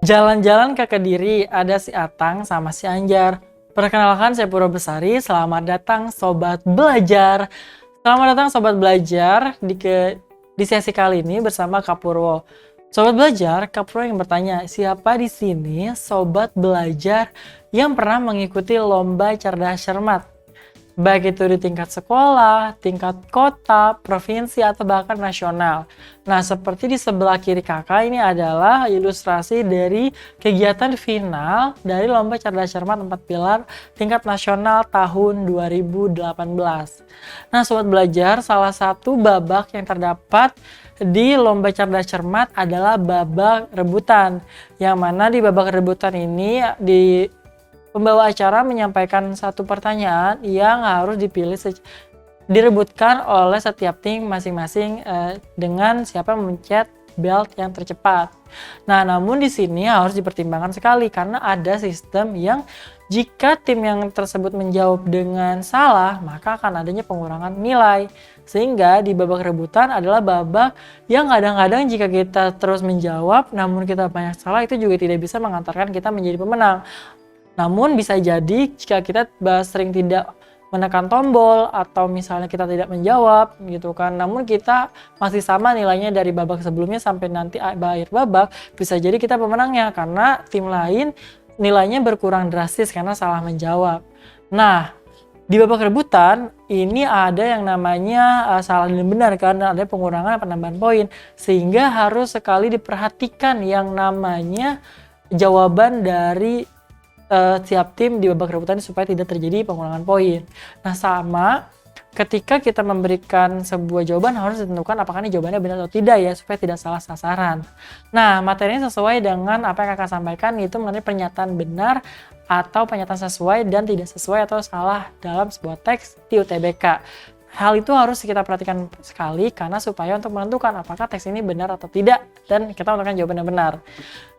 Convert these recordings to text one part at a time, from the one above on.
Jalan-jalan ke Kediri, ada si Atang sama si Anjar. Perkenalkan, saya Purwo Besari. Selamat datang Sobat Belajar. Selamat datang Sobat Belajar di sesi kali ini bersama Kak Purwo. Sobat Belajar, Kak Purwo yang bertanya, siapa di sini Sobat Belajar yang pernah mengikuti lomba cerdas cermat? Baik itu di tingkat sekolah, tingkat kota, provinsi, atau bahkan nasional. Nah, seperti di sebelah kiri kakak ini adalah ilustrasi dari kegiatan final dari Lomba Cerdas Cermat 4 Pilar tingkat nasional tahun 2018. Nah, Sobat Belajar, salah satu babak yang terdapat di Lomba Cerdas Cermat adalah babak rebutan. Yang mana di babak rebutan ini pembawa acara menyampaikan satu pertanyaan yang harus direbutkan oleh setiap tim masing-masing dengan siapa yang memencet belt yang tercepat. Nah, namun di sini harus dipertimbangkan sekali karena ada sistem yang jika tim yang tersebut menjawab dengan salah, maka akan adanya pengurangan nilai. Sehingga di babak rebutan adalah babak yang kadang-kadang jika kita terus menjawab namun kita banyak salah, itu juga tidak bisa mengantarkan kita menjadi pemenang. Namun bisa jadi jika kita sering tidak menekan tombol atau misalnya kita tidak menjawab gitu kan, namun kita masih sama nilainya dari babak sebelumnya sampai nanti akhir babak, bisa jadi kita pemenangnya karena tim lain nilainya berkurang drastis karena salah menjawab. Nah, di babak rebutan ini ada yang namanya salah dan benar karena ada pengurangan penambahan poin, sehingga harus sekali diperhatikan yang namanya jawaban dari tiap tim di babak rebutan supaya tidak terjadi pengurangan poin. Nah, sama ketika kita memberikan sebuah jawaban harus ditentukan apakah ini jawabannya benar atau tidak ya, supaya tidak salah sasaran. Nah, materinya sesuai dengan apa yang kakak sampaikan, itu mengenai pernyataan benar atau pernyataan sesuai dan tidak sesuai atau salah dalam sebuah teks di UTBK. Hal itu harus kita perhatikan sekali karena supaya untuk menentukan apakah teks ini benar atau tidak dan kita menentukan jawaban yang benar.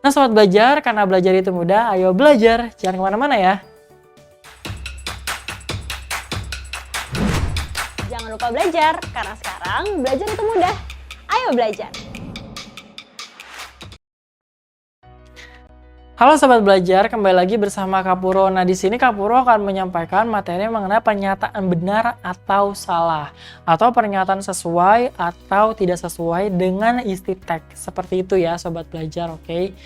Nah, Sobat Belajar, karena belajar itu mudah, ayo belajar, jangan kemana-mana ya. Jangan lupa belajar, karena sekarang belajar itu mudah. Ayo belajar. Halo Sobat Belajar, kembali lagi bersama Kak Purwo. Nah, di sini Kak Purwo akan menyampaikan materi mengenai pernyataan benar atau salah, atau pernyataan sesuai atau tidak sesuai dengan isi teks. Seperti itu ya Sobat Belajar, oke?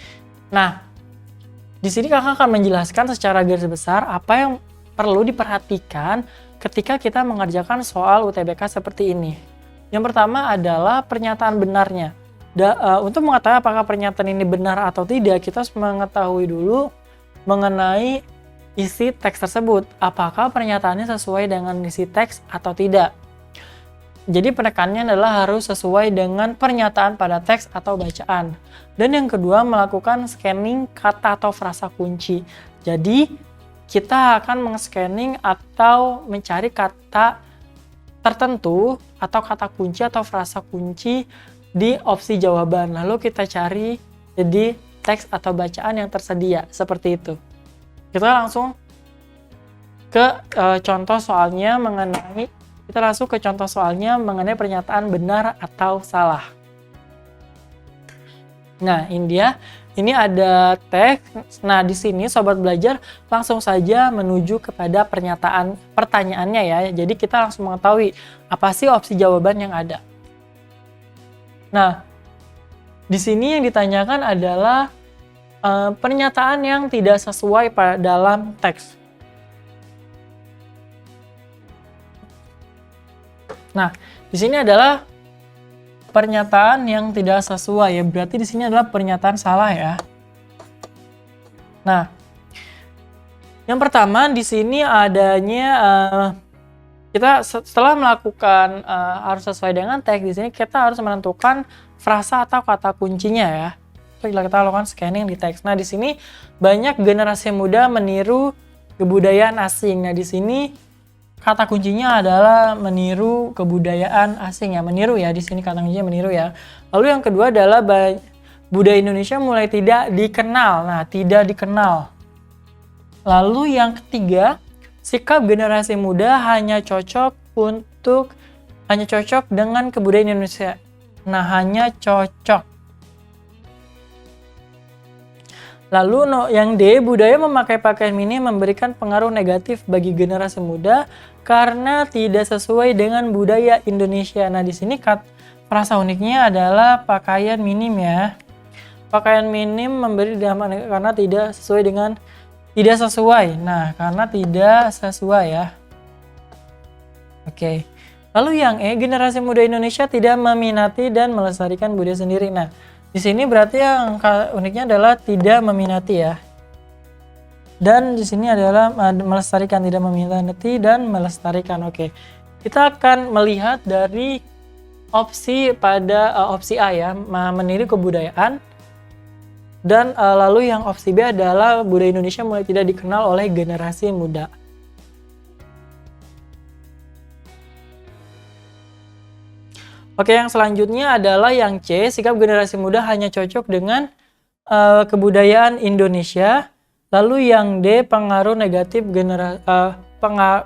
Nah, di sini kakak akan menjelaskan secara garis besar apa yang perlu diperhatikan ketika kita mengerjakan soal UTBK seperti ini. Yang pertama adalah pernyataan benarnya. Untuk mengetahui apakah pernyataan ini benar atau tidak, kita harus mengetahui dulu mengenai isi teks tersebut. Apakah pernyataannya sesuai dengan isi teks atau tidak. Jadi penekanannya adalah harus sesuai dengan pernyataan pada teks atau bacaan. Dan yang kedua, melakukan scanning kata atau frasa kunci. Jadi kita akan meng-scanning atau mencari kata tertentu atau kata kunci atau frasa kunci di opsi jawaban, lalu kita cari di teks atau bacaan yang tersedia, seperti itu. Kita langsung ke contoh soalnya mengenai pernyataan benar atau salah. Nah, ini ada teks. Nah, di sini Sobat Belajar langsung saja menuju kepada pertanyaannya ya. Jadi kita langsung mengetahui apa sih opsi jawaban yang ada. Nah, di sini yang ditanyakan adalah pernyataan yang tidak sesuai dalam teks. Nah, di sini adalah pernyataan yang tidak sesuai ya, berarti di sini adalah pernyataan salah ya. Nah, yang pertama di sini adanya kita setelah melakukan harus sesuai dengan teks, di sini kita harus menentukan frasa atau kata kuncinya ya. Setelah kita lakukan scanning di teks. Nah, di sini banyak generasi muda meniru kebudayaan asing. Nah, di sini kata kuncinya adalah meniru kebudayaan asing ya. Meniru ya, di sini kata kuncinya meniru ya. Lalu yang kedua adalah budaya Indonesia mulai tidak dikenal. Nah, tidak dikenal. Lalu yang ketiga, sikap generasi muda hanya cocok dengan kebudayaan Indonesia. Nah, hanya cocok. Lalu yang D, budaya memakai pakaian mini memberikan pengaruh negatif bagi generasi muda karena tidak sesuai dengan budaya Indonesia. Nah, di sini frasa uniknya adalah pakaian minim ya. Pakaian minim memberi dampak negatif karena tidak sesuai. Nah, karena tidak sesuai ya. Oke. Lalu yang E, generasi muda Indonesia tidak meminati dan melestarikan budaya sendiri. Nah, di sini berarti yang uniknya adalah tidak meminati ya. Dan di sini adalah melestarikan, tidak meminati dan melestarikan. Oke. Kita akan melihat dari opsi opsi A ya, meniru kebudayaan. Dan lalu yang opsi B adalah budaya Indonesia mulai tidak dikenal oleh generasi muda. Oke, yang selanjutnya adalah yang C, sikap generasi muda hanya cocok dengan kebudayaan Indonesia. Lalu yang D, pengaruh negatif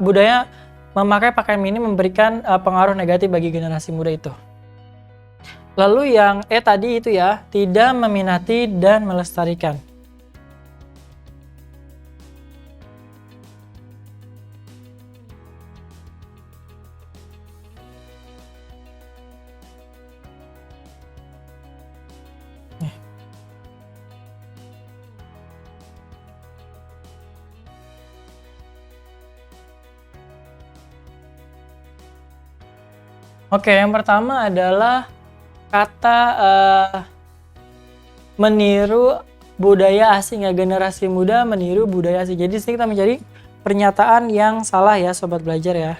budaya memakai pakaian mini memberikan pengaruh negatif bagi generasi muda itu. Lalu yang E tadi itu ya, tidak meminati dan melestarikan. Oke, yang pertama adalah kata meniru budaya asing ya, generasi muda meniru budaya asing. Jadi di sini kita mencari pernyataan yang salah ya, sobat belajar ya.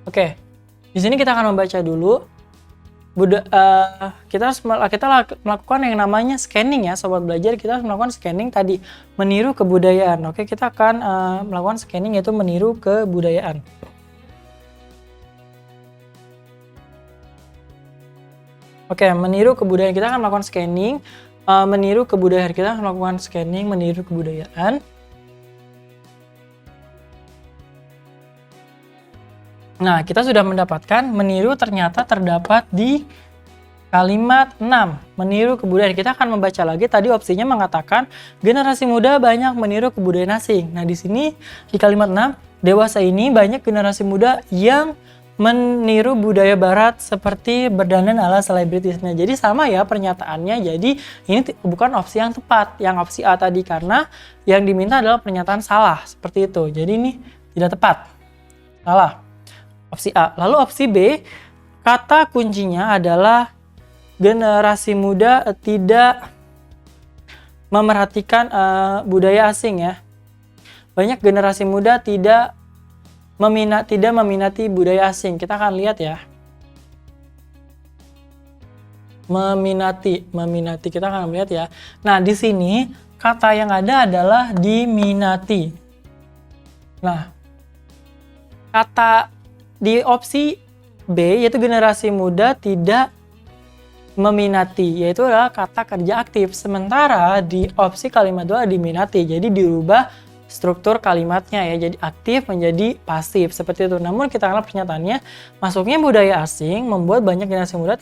Oke, di sini kita akan membaca dulu. Kita melakukan yang namanya scanning ya, sobat belajar. Kita harus melakukan scanning tadi, meniru kebudayaan. Oke, kita akan melakukan scanning yaitu meniru kebudayaan. Oke, meniru kebudayaan, kita akan melakukan scanning, meniru kebudayaan. Kita akan melakukan scanning, meniru kebudayaan. Nah, kita sudah mendapatkan meniru ternyata terdapat di kalimat 6, meniru kebudayaan. Kita akan membaca lagi, tadi opsinya mengatakan generasi muda banyak meniru kebudayaan asing. Nah, di sini di kalimat 6, dewasa ini banyak generasi muda yang meniru budaya barat seperti berdandan ala selebritis. Nah, jadi sama ya pernyataannya. Jadi ini bukan opsi yang tepat, yang opsi A tadi, karena yang diminta adalah pernyataan salah seperti itu. Jadi ini tidak tepat. Salah. Opsi A. Lalu opsi B, kata kuncinya adalah generasi muda tidak memerhatikan budaya asing ya. Banyak generasi muda tidak meminati budaya asing. Kita akan lihat ya. Meminati. Kita akan lihat ya. Nah, di sini kata yang ada adalah diminati. Nah, kata di opsi B yaitu generasi muda tidak meminati, yaitu adalah kata kerja aktif. Sementara di opsi kalimat 2 diminati, jadi dirubah struktur kalimatnya ya, jadi aktif menjadi pasif seperti itu. Namun kita lihat pernyataannya, masuknya budaya asing membuat banyak generasi muda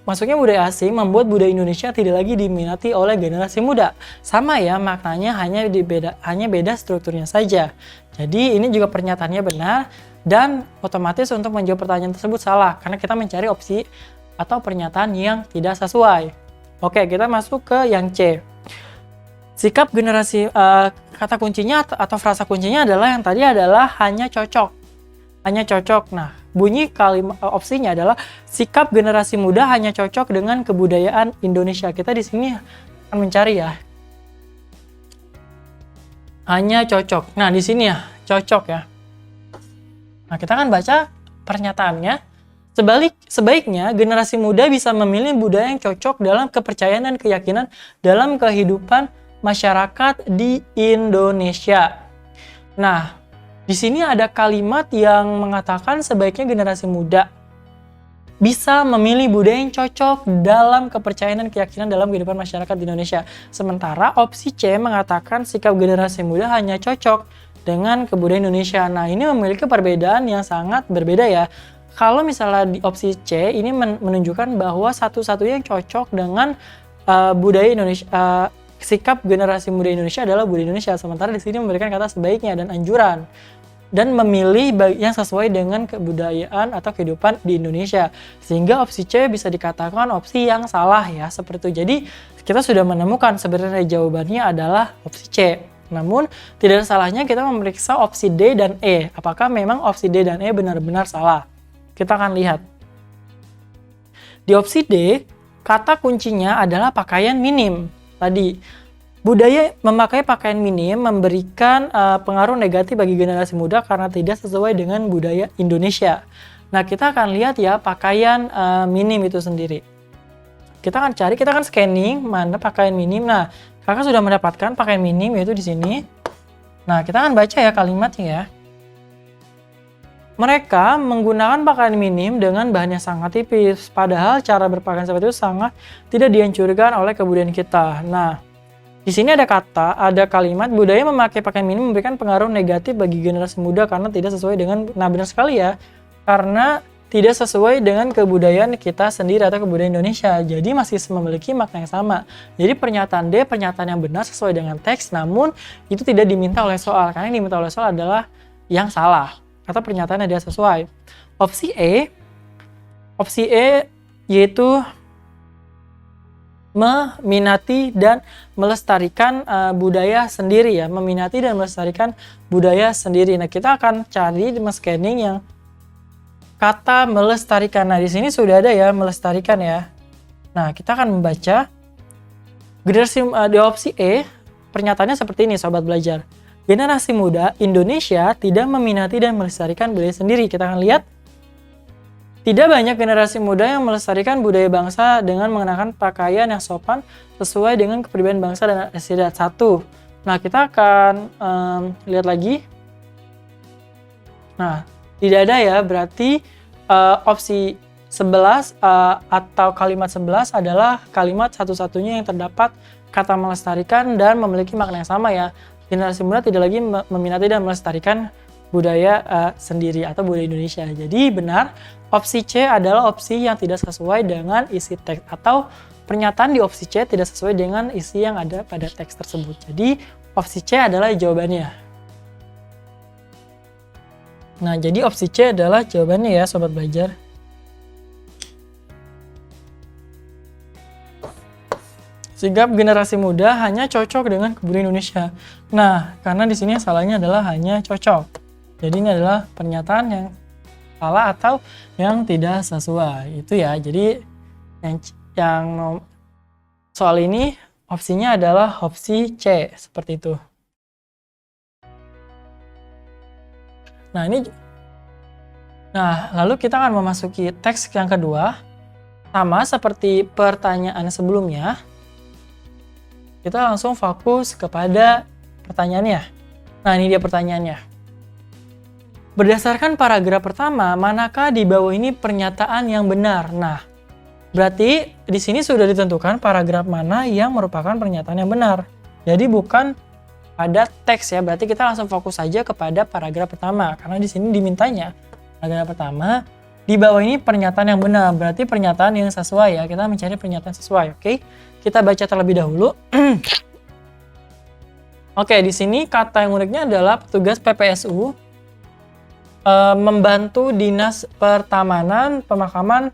masuknya budaya asing membuat budaya Indonesia tidak lagi diminati oleh generasi muda. Sama ya maknanya, hanya beda strukturnya saja. Jadi ini juga pernyataannya benar dan otomatis untuk menjawab pertanyaan tersebut salah karena kita mencari opsi atau pernyataan yang tidak sesuai. Oke, kita masuk ke yang C. Sikap generasi, kata kuncinya atau frasa kuncinya adalah yang tadi adalah hanya cocok. Hanya cocok. Nah, bunyi kalimat opsinya adalah sikap generasi muda hanya cocok dengan kebudayaan Indonesia. Kita di sini akan mencari ya. Hanya cocok. Nah, di sini ya, cocok ya. Nah, kita akan baca pernyataannya. Sebaiknya generasi muda bisa memilih budaya yang cocok dalam kepercayaan dan keyakinan dalam kehidupan masyarakat di Indonesia. Nah, di sini ada kalimat yang mengatakan sebaiknya generasi muda bisa memilih budaya yang cocok dalam kepercayaan dan keyakinan dalam kehidupan masyarakat di Indonesia. Sementara opsi C mengatakan sikap generasi muda hanya cocok dengan kebudayaan Indonesia. Nah, ini memiliki perbedaan yang sangat berbeda ya. kalau misalnya di opsi C ini menunjukkan bahwa satu-satunya yang cocok dengan budaya Indonesia, sikap generasi muda Indonesia adalah budaya Indonesia. Sementara di sini memberikan kata sebaiknya dan anjuran dan memilih yang sesuai dengan kebudayaan atau kehidupan di Indonesia. Sehingga opsi C bisa dikatakan opsi yang salah ya, seperti itu. Jadi kita sudah menemukan sebenarnya jawabannya adalah opsi C. Namun tidak ada salahnya kita memeriksa opsi D dan E. Apakah memang opsi D dan E benar-benar salah? Kita akan lihat. Di opsi D, kata kuncinya adalah pakaian minim. Tadi budaya memakai pakaian minim memberikan pengaruh negatif bagi generasi muda karena tidak sesuai dengan budaya Indonesia. Nah, kita akan lihat ya pakaian minim itu sendiri. Kita akan cari, kita akan scanning mana pakaian minim. Nah, kakak sudah mendapatkan pakaian minim yaitu di sini. Nah, kita akan baca ya kalimatnya ya. Mereka menggunakan pakaian minim dengan bahan yang sangat tipis, padahal cara berpakaian seperti itu sangat tidak dianjurkan oleh kebudayaan kita. Nah, di sini ada kalimat budaya memakai pakaian minim memberikan pengaruh negatif bagi generasi muda karena tidak sesuai dengan, nah benar sekali ya, karena tidak sesuai dengan kebudayaan kita sendiri atau kebudayaan Indonesia. Jadi masih memiliki makna yang sama. Jadi pernyataan D, pernyataan yang benar sesuai dengan teks, namun itu tidak diminta oleh soal, karena yang diminta oleh soal adalah yang salah atau pernyataan yang tidak sesuai. Opsi E yaitu meminati dan melestarikan budaya sendiri ya, meminati dan melestarikan budaya sendiri. Nah, kita akan cari di scanning yang kata melestarikan. Nah, di sini sudah ada ya melestarikan ya. Nah, kita akan membaca di opsi E, pernyataannya seperti ini sobat belajar. Generasi muda Indonesia tidak meminati dan melestarikan budaya sendiri. Kita akan lihat. Tidak banyak generasi muda yang melestarikan budaya bangsa dengan mengenakan pakaian yang sopan sesuai dengan kepribadian bangsa dan istiadat. 1. Nah, kita akan lihat lagi. Nah, tidak ada ya, berarti opsi 11 atau kalimat 11 adalah kalimat satu-satunya yang terdapat kata melestarikan dan memiliki makna yang sama ya. Generasi muda tidak lagi meminati dan melestarikan budaya sendiri atau budaya Indonesia. Jadi benar, opsi C adalah opsi yang tidak sesuai dengan isi teks atau pernyataan di opsi C tidak sesuai dengan isi yang ada pada teks tersebut. Jadi opsi C adalah jawabannya. Nah, jadi opsi C adalah jawabannya ya sobat belajar. Sikap generasi muda hanya cocok dengan kebudayaan Indonesia. Nah, karena di sini salahnya adalah hanya cocok. Jadi ini adalah pernyataan yang salah atau yang tidak sesuai. Itu ya. Jadi yang soal ini opsinya adalah opsi C seperti itu. Nah, lalu kita akan memasuki teks yang kedua. Sama seperti pertanyaan sebelumnya. Kita langsung fokus kepada pertanyaannya. Nah, ini dia pertanyaannya. Berdasarkan paragraf pertama, manakah di bawah ini pernyataan yang benar? Nah, berarti di sini sudah ditentukan paragraf mana yang merupakan pernyataan yang benar. Jadi bukan pada teks ya, berarti kita langsung fokus saja kepada paragraf pertama. Karena di sini dimintanya paragraf pertama, di bawah ini pernyataan yang benar, berarti pernyataan yang sesuai ya. Kita mencari pernyataan sesuai, oke? Kita baca terlebih dahulu. Oke, di sini kata yang uniknya adalah petugas PPSU membantu Dinas Pertamanan, Pemakaman,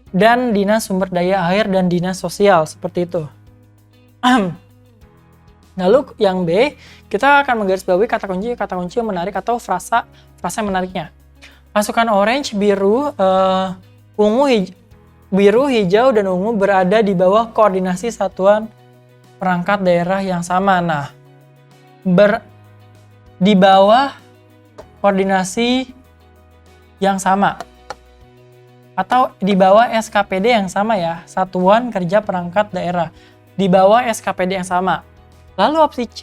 dan Dinas Sumber Daya Air dan Dinas Sosial, seperti itu. Lalu yang B, kita akan menggarisbawahi kata kunci yang menarik atau frasa yang menariknya. Pasukan orange, biru, biru, hijau, dan ungu berada di bawah koordinasi satuan perangkat daerah yang sama. Nah, di bawah koordinasi yang sama atau di bawah SKPD yang sama ya, Satuan Kerja Perangkat Daerah, di bawah SKPD yang sama. Lalu opsi C,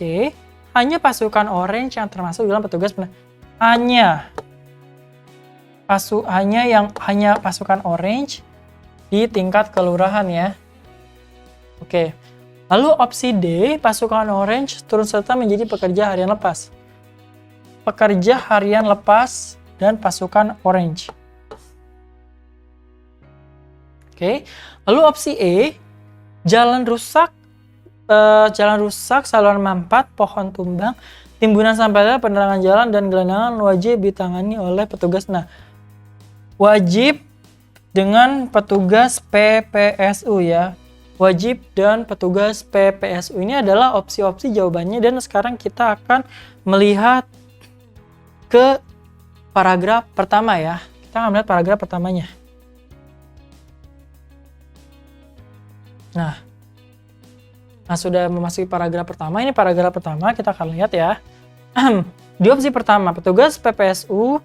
hanya pasukan orange yang termasuk dalam petugas hanya pasukan orange di tingkat kelurahan ya. Oke. Lalu opsi D, pasukan orange turut serta menjadi pekerja harian lepas dan pasukan orange. Oke. Lalu opsi E, jalan rusak, saluran mampat, pohon tumbang, timbunan sampah, penerangan jalan dan gelandangan wajib ditangani oleh petugas. Nah, wajib dengan petugas PPSU ya. Wajib dan petugas PPSU ini adalah opsi-opsi jawabannya, dan sekarang kita akan melihat ke paragraf pertama ya. Kita akan melihat paragraf pertamanya. Nah, sudah memasuki paragraf pertama. Ini paragraf pertama, kita akan lihat ya. Di opsi pertama, petugas PPSU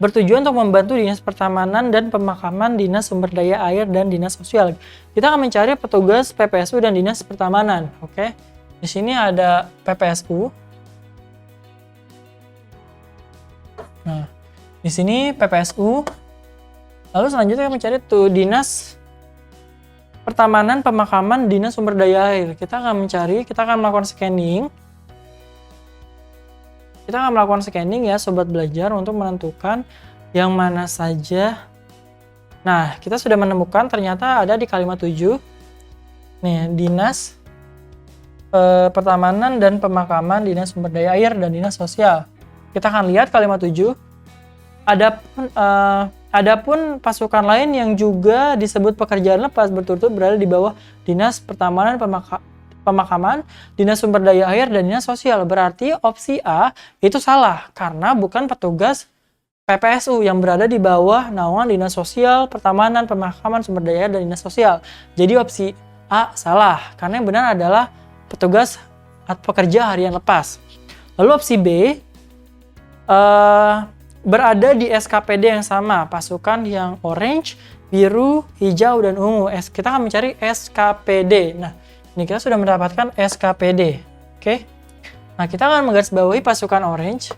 bertujuan untuk membantu Dinas Pertamanan dan Pemakaman, Dinas Sumber Daya Air, dan Dinas Sosial. Kita akan mencari petugas PPSU dan Dinas Pertamanan. Oke. Di sini ada PPSU. Nah, di sini PPSU. Lalu selanjutnya kita mencari tuh Dinas Pertamanan, Pemakaman, Dinas Sumber Daya Air. Kita akan melakukan scanning. Kita akan melakukan scanning ya Sobat Belajar untuk menentukan yang mana saja. Nah, kita sudah menemukan ternyata ada di kalimat 7. Nih, Dinas Pertamanan dan Pemakaman, Dinas Sumber Daya Air, dan Dinas Sosial. Kita akan lihat kalimat 7. Adapun pasukan lain yang juga disebut pekerjaan lepas berturut-turut berada di bawah Dinas Pertamanan, Pemakaman, Dinas Sumber Daya Air, dan Dinas Sosial. Berarti opsi A itu salah karena bukan petugas PPSU yang berada di bawah naungan Dinas Sosial, Pertamanan, Pemakaman, Sumber Daya Air, dan Dinas Sosial. Jadi opsi A salah karena yang benar adalah petugas atau pekerja harian lepas. Lalu opsi B, berada di SKPD yang sama, pasukan yang orange, biru, hijau, dan ungu. Kita akan mencari SKPD. Nah, ini kita sudah mendapatkan SKPD. Oke. Nah, kita akan menggarisbawahi pasukan orange.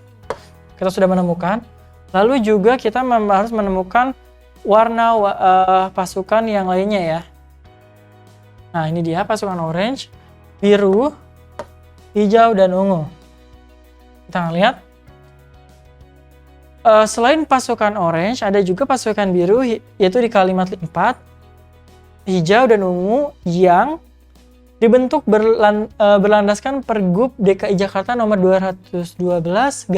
Kita sudah menemukan. Lalu juga kita harus menemukan warna pasukan yang lainnya ya. Nah, ini dia pasukan orange, biru, hijau, dan ungu. Kita akan lihat. Selain pasukan orange, ada juga pasukan biru, yaitu di kalimat 4, hijau dan ungu yang dibentuk berlandaskan Pergub DKI Jakarta nomor 212/2016.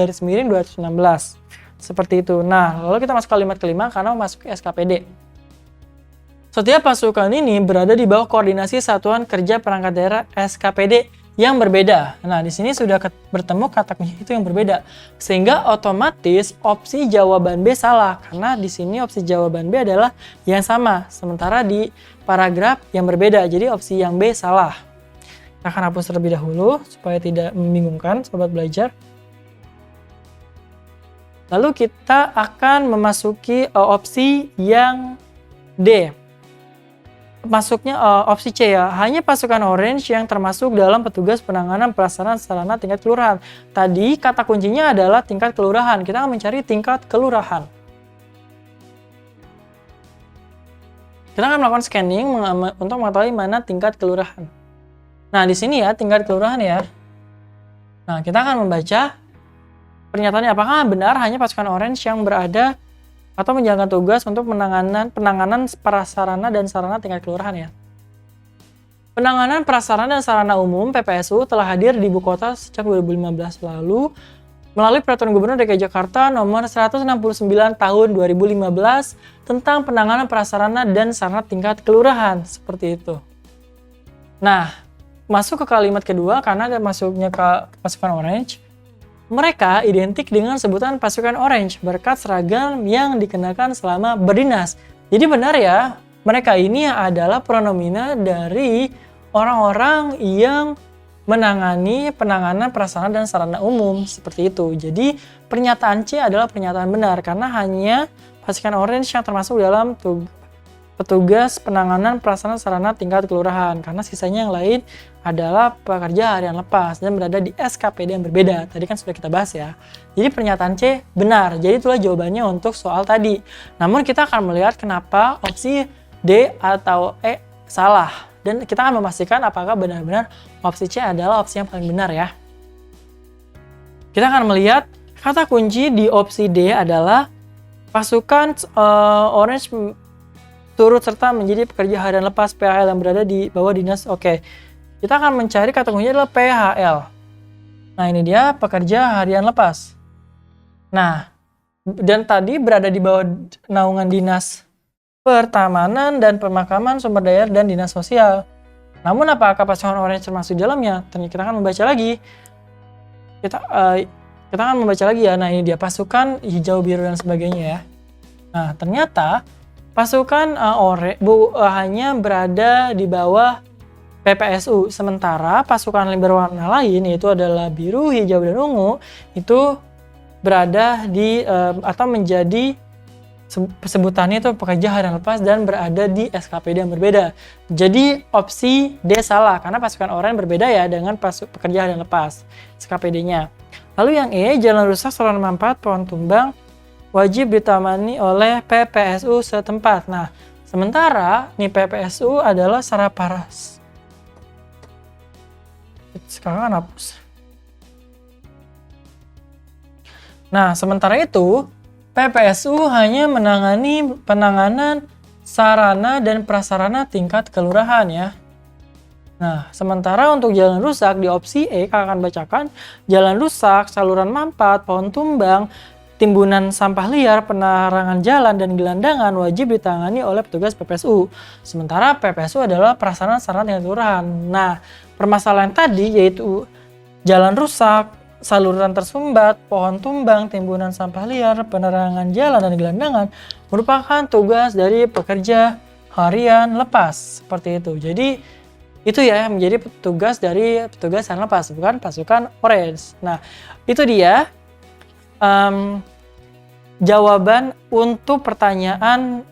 Seperti itu. Nah, lalu kita masuk kalimat kelima karena memasuki SKPD. Setiap pasukan ini berada di bawah koordinasi Satuan Kerja Perangkat Daerah SKPD yang berbeda. Nah, di sini sudah bertemu kata kunci itu yang berbeda. Sehingga otomatis opsi jawaban B salah karena di sini opsi jawaban B adalah yang sama, sementara di paragraf yang berbeda. Jadi opsi yang B salah. Kita akan hapus terlebih dahulu supaya tidak membingungkan Sobat Belajar. Lalu kita akan memasuki opsi yang D. Masuknya opsi C ya, hanya pasukan orange yang termasuk dalam petugas penanganan pelaksanaan sarana tingkat kelurahan. Tadi kata kuncinya adalah tingkat kelurahan. Kita akan mencari tingkat kelurahan. Kita akan melakukan scanning untuk mengetahui mana tingkat kelurahan. Nah, di sini ya tingkat kelurahan ya. Nah, kita akan membaca pernyataannya, apakah benar hanya pasukan orange yang berada atau menjalankan tugas untuk penanganan prasarana dan sarana tingkat kelurahan ya. Penanganan prasarana dan sarana umum PPSU telah hadir di ibu kota sejak 2015 lalu melalui Peraturan Gubernur DKI Jakarta nomor 169 tahun 2015 tentang penanganan prasarana dan sarana tingkat kelurahan. Seperti itu. Nah, masuk ke kalimat kedua karena masuknya ke pasukan orange. Mereka identik dengan sebutan pasukan orange berkat seragam yang dikenakan selama berdinas. Jadi benar ya, mereka ini adalah pronomina dari orang-orang yang menangani penanganan prasarana dan sarana umum. Seperti itu. Jadi pernyataan C adalah pernyataan benar karena hanya pasukan orange yang termasuk dalam petugas penanganan prasarana sarana tingkat kelurahan. Karena sisanya yang lain adalah pekerja harian lepas dan berada di SKPD yang berbeda. Tadi kan sudah kita bahas ya. Jadi pernyataan C benar. Jadi itulah jawabannya untuk soal tadi. Namun kita akan melihat kenapa opsi D atau E salah. Dan kita akan memastikan apakah benar-benar opsi C adalah opsi yang paling benar ya. Kita akan melihat kata kunci di opsi D adalah pasukan orange turut serta menjadi pekerja harian lepas PHL yang berada di bawah dinas. Oke, kita akan mencari kata kuncinya adalah PHL. Nah, ini dia pekerja harian lepas. Nah, dan tadi berada di bawah naungan dinas Pertamanan dan Pemakaman Sumber Daya dan dinas sosial. Namun apakah pasukan oranye termasuk di dalamnya? Ternyata kita akan membaca lagi. Kita akan membaca lagi ya. Nah, ini dia pasukan hijau, biru dan sebagainya ya. Nah, ternyata pasukan hanya berada di bawah PPSU, sementara pasukan berwarna lain yaitu adalah biru, hijau, dan ungu itu berada di atau menjadi sebutannya itu pekerja harian lepas dan berada di SKPD yang berbeda. Jadi opsi D salah karena pasukan oranye berbeda ya dengan pekerja harian lepas SKPD-nya. Lalu yang E, jalan rusak, saluran mampet, pohon tumbang wajib ditamani oleh PPSU setempat. Nah, sementara nih PPSU adalah Saraparas. Sekarang kan hapus. Nah, sementara itu PPSU hanya menangani penanganan sarana dan prasarana tingkat kelurahan ya. Nah, sementara untuk jalan rusak di opsi E, kakak akan bacakan jalan rusak, saluran mampet, pohon tumbang, timbunan sampah liar, penerangan jalan, dan gelandangan wajib ditangani oleh petugas PPSU. Sementara PPSU adalah prasarana sarana tingkat kelurahan. Nah, permasalahan tadi yaitu jalan rusak, saluran tersumbat, pohon tumbang, timbunan sampah liar, penerangan jalan, dan gelandangan merupakan tugas dari pekerja harian lepas. Seperti itu. Jadi itu ya menjadi tugas dari petugas harian lepas, bukan pasukan orange. Nah, itu dia jawaban untuk pertanyaan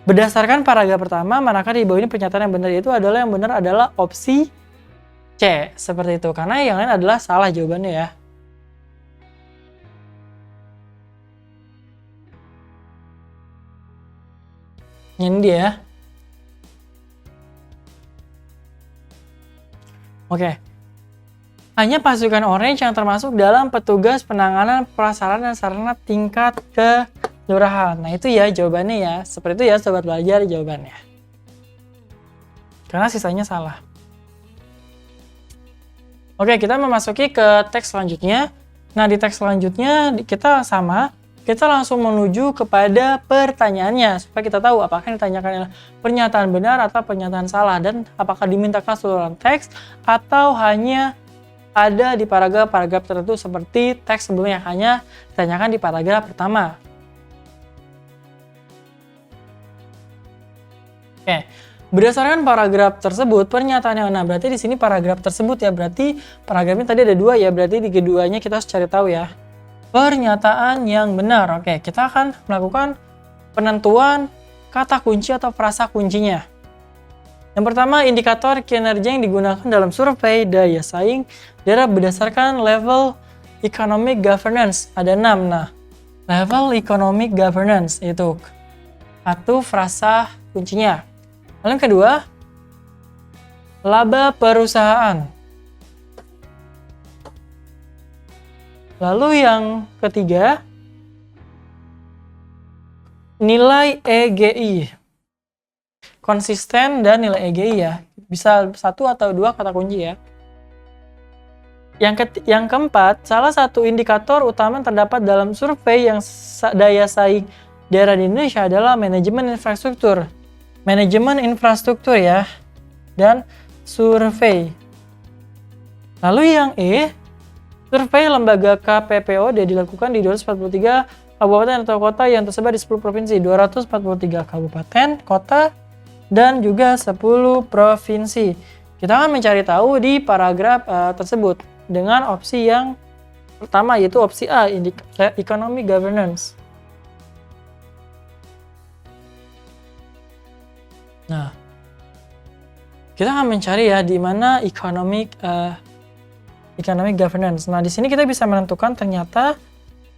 berdasarkan paragraf pertama. Manakah di bawah ini pernyataan yang benar? Itu adalah yang benar adalah opsi C, seperti itu. Karena yang lain adalah salah jawabannya ya. Ini dia. Oke. Hanya pasukan orange yang termasuk dalam petugas penanganan prasarana dan sarana tingkat kelurahan. Nah, itu ya jawabannya ya. Seperti itu ya sobat belajar jawabannya. Karena sisanya salah. Oke, kita memasuki ke teks selanjutnya. Nah, di teks selanjutnya kita langsung menuju kepada pertanyaannya supaya kita tahu apakah yang ditanyakan adalah pernyataan benar atau pernyataan salah dan apakah dimintakan keseluruhan teks atau hanya ada di paragraf-paragraf tertentu seperti teks sebelumnya hanya ditanyakan di paragraf pertama. Oke. Berdasarkan paragraf tersebut, pernyataan yang nah berarti di sini paragraf tersebut ya, berarti paragrafnya tadi ada dua ya, berarti di keduanya kita harus cari tahu ya. Pernyataan yang benar. Oke, kita akan melakukan penentuan kata kunci atau frasa kuncinya. Yang pertama, indikator kinerja yang digunakan dalam survei daya saing daerah berdasarkan level economic governance. Ada 6. Nah, level economic governance itu satu frasa kuncinya. Lalu yang kedua, laba perusahaan. Lalu yang ketiga, nilai EGI. Konsisten dan nilai EGI ya. Bisa satu atau dua kata kunci ya. Yang keempat, salah satu indikator utama yang terdapat dalam survei yang daya saing daerah di Indonesia adalah manajemen infrastruktur. Manajemen infrastruktur ya, dan survei. Lalu yang E, survei lembaga KPPOD dilakukan di 243 kabupaten atau kota yang tersebar di 10 provinsi, 243 kabupaten, kota, dan juga 10 provinsi. Kita akan mencari tahu di paragraf tersebut dengan opsi yang pertama yaitu opsi A, economic governance. Nah, kita akan mencari ya di mana economic governance. Nah, di sini kita bisa menentukan ternyata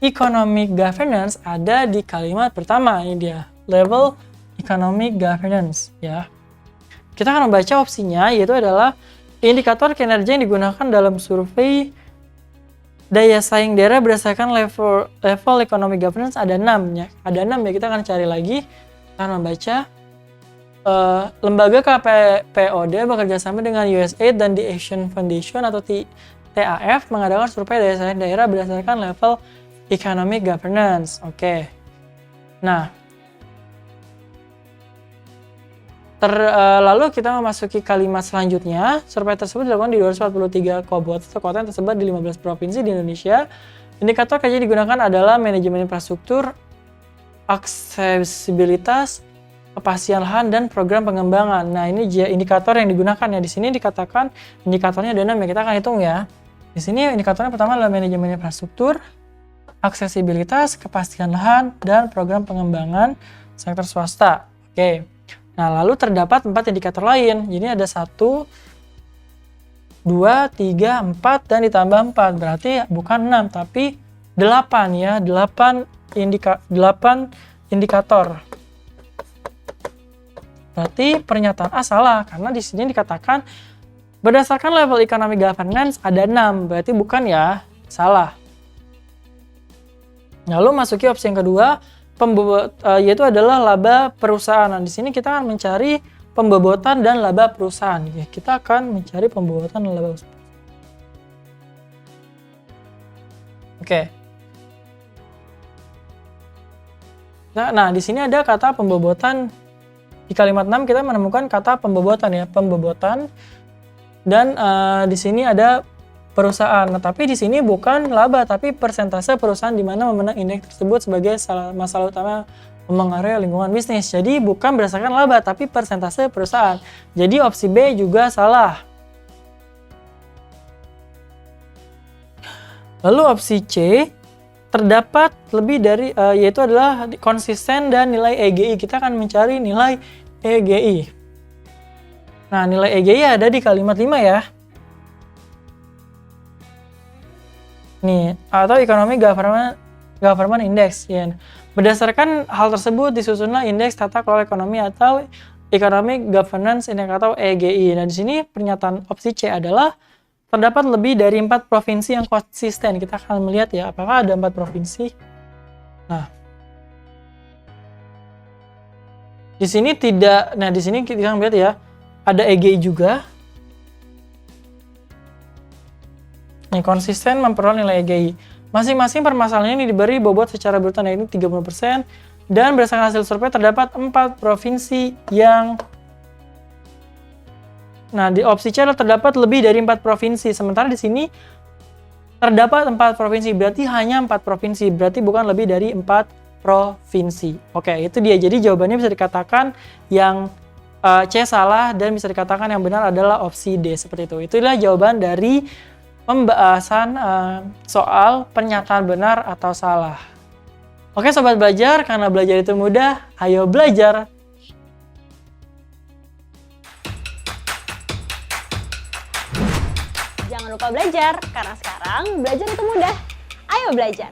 economic governance ada di kalimat pertama. Ini dia, level economic governance ya. Kita akan membaca opsinya yaitu adalah indikator kinerja yang digunakan dalam survei daya saing daerah berdasarkan level economic governance ada 6 ya. Ada 6 ya, kita akan cari lagi. Kita akan membaca lembaga KPPOD bekerja sama dengan USAID dan The Asian Foundation atau TAF mengadakan survei daerah berdasarkan level economic governance. Oke. Nah, lalu kita memasuki kalimat selanjutnya. Survei tersebut dilakukan di 243 kabupaten atau kota yang tersebar di 15 provinsi di Indonesia. Indikator kajian digunakan adalah manajemen infrastruktur, aksesibilitas, kepastian lahan, dan program pengembangan. Nah, ini indikator yang digunakan ya. Di sini dikatakan indikatornya ada 6 ya. Kita akan hitung ya. Di sini indikatornya pertama adalah manajemen infrastruktur, aksesibilitas, kepastian lahan, dan program pengembangan sektor swasta. Oke. Nah, lalu terdapat 4 indikator lain. Jadi ada 1, 2, 3, 4, dan ditambah 4. Berarti bukan 6, tapi 8 ya. 8 indikator. Berarti pernyataan A salah, karena di sini dikatakan berdasarkan level economic governance ada 6. Berarti bukan ya, salah. Lalu masuki opsi yang kedua, yaitu adalah laba perusahaan. Nah, di sini kita akan mencari pembobotan dan laba perusahaan. Ya, kita akan mencari pembobotan dan laba perusahaan. Oke. Nah, di sini ada kata pembobotan. Di kalimat 6 kita menemukan kata pembobotan ya, pembobotan. Dan di sini ada perusahaan. Nah, tapi di sini bukan laba, tapi persentase perusahaan di mana memenang indeks tersebut sebagai masalah utama mempengaruhi lingkungan bisnis. Jadi bukan berdasarkan laba, tapi persentase perusahaan. Jadi opsi B juga salah. Lalu opsi C, terdapat lebih dari, yaitu adalah konsisten dan nilai EGI. Kita akan mencari nilai EGI. Nah, nilai EGI ada di kalimat 5 ya. Nih, atau Economic Government Index. Ya. Berdasarkan hal tersebut disusunlah indeks tata kelola ekonomi atau Economic Governance Index atau EGI. Nah, di sini pernyataan opsi C adalah terdapat lebih dari 4 provinsi yang konsisten. Kita akan melihat ya, apakah ada 4 provinsi. Nah, di sini tidak. Nah, di sini kita akan melihat ya, ada EGI juga. Nih, konsisten memperoleh nilai EGI. Masing-masing permasalahan ini diberi bobot secara berurutan, yaitu 30%. Dan berdasarkan hasil survei terdapat 4 provinsi yang... Nah, di opsi C terdapat lebih dari 4 provinsi. Sementara di sini terdapat 4 provinsi. Berarti hanya 4 provinsi. Berarti bukan lebih dari 4 provinsi. Oke, itu dia. Jadi jawabannya bisa dikatakan yang C salah dan bisa dikatakan yang benar adalah opsi D. Seperti itu. Itulah jawaban dari pembahasan soal pernyataan benar atau salah. Oke sobat belajar, karena belajar itu mudah, ayo belajar! Jangan lupa belajar, karena sekarang belajar itu mudah. Ayo belajar!